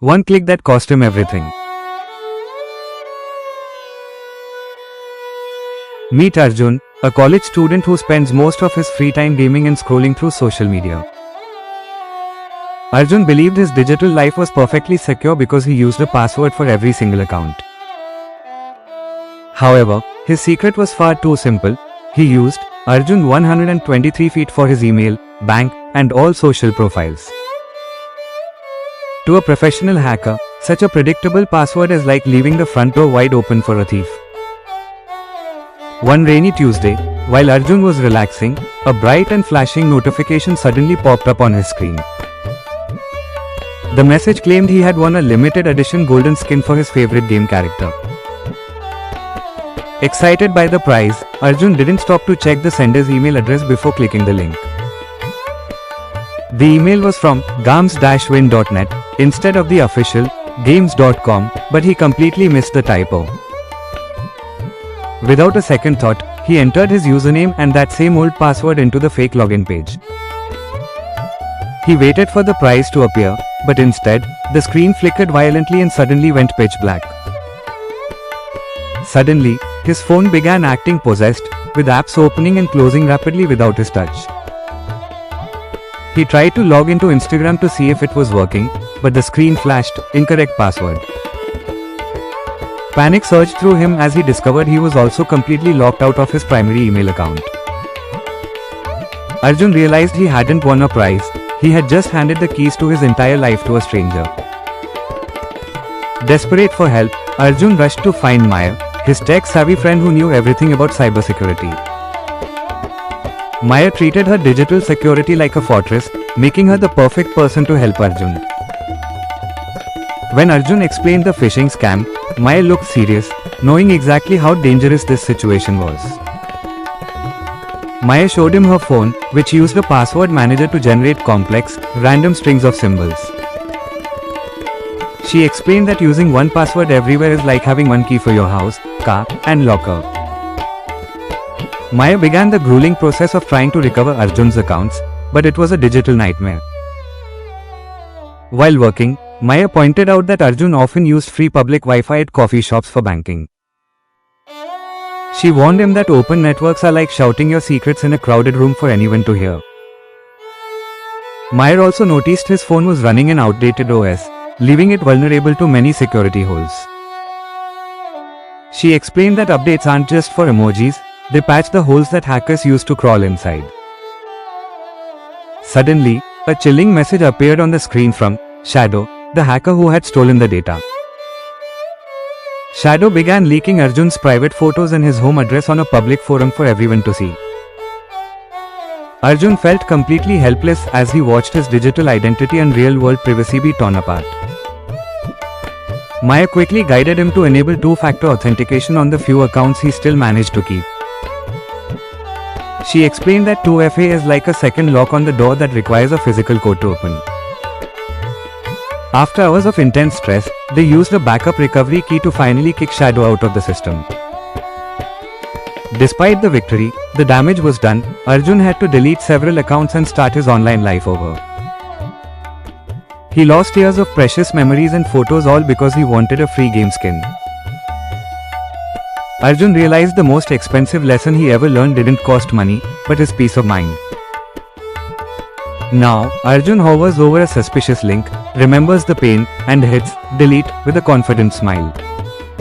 One click that cost him everything. Meet Arjun, a college student who spends most of his free time gaming and scrolling through social media. Arjun believed his digital life was perfectly secure because he used a password for every single account. However, his secret was far too simple. He used Arjun 123 feet for his email, bank, and all social profiles. To a professional hacker, such a predictable password is like leaving the front door wide open for a thief. One rainy Tuesday, while Arjun was relaxing, a bright and flashing notification suddenly popped up on his screen. The message claimed he had won a limited edition golden skin for his favorite game character. Excited by the prize, Arjun didn't stop to check the sender's email address before clicking the link. The email was from gams-win.net instead of the official games.com, but he completely missed the typo. Without a second thought, he entered his username and that same old password into the fake login page. He waited for the prize to appear, but instead, the screen flickered violently and suddenly went pitch black. Suddenly, his phone began acting possessed, with apps opening and closing rapidly without his touch. He tried to log into Instagram to see if it was working, but the screen flashed, incorrect password. Panic surged through him as he discovered he was also completely locked out of his primary email account. Arjun realized he hadn't won a prize, he had just handed the keys to his entire life to a stranger. Desperate for help, Arjun rushed to find Maya, his tech-savvy friend who knew everything about cybersecurity. Maya treated her digital security like a fortress, making her the perfect person to help Arjun. When Arjun explained the phishing scam, Maya looked serious, knowing exactly how dangerous this situation was. Maya showed him her phone, which used a password manager to generate complex, random strings of symbols. She explained that using one password everywhere is like having one key for your house, car, and locker. Maya began the grueling process of trying to recover Arjun's accounts, but it was a digital nightmare. While working, Maya pointed out that Arjun often used free public Wi-Fi at coffee shops for banking. She warned him that open networks are like shouting your secrets in a crowded room for anyone to hear. Maya also noticed his phone was running an outdated OS, leaving it vulnerable to many security holes. She explained that updates aren't just for emojis, they patch the holes that hackers use to crawl inside. Suddenly, a chilling message appeared on the screen from Shadow, the hacker who had stolen the data. Shadow began leaking Arjun's private photos and his home address on a public forum for everyone to see. Arjun felt completely helpless as he watched his digital identity and real-world privacy be torn apart. Maya quickly guided him to enable two-factor authentication on the few accounts he still managed to keep. She explained that 2FA is like a second lock on the door that requires a physical code to open. After hours of intense stress, they used a backup recovery key to finally kick Shadow out of the system. Despite the victory, the damage was done. Arjun had to delete several accounts and start his online life over. He lost years of precious memories and photos all because he wanted a free game skin. Arjun realized the most expensive lesson he ever learned didn't cost money, but his peace of mind. Now, Arjun hovers over a suspicious link, remembers the pain, and hits delete with a confident smile.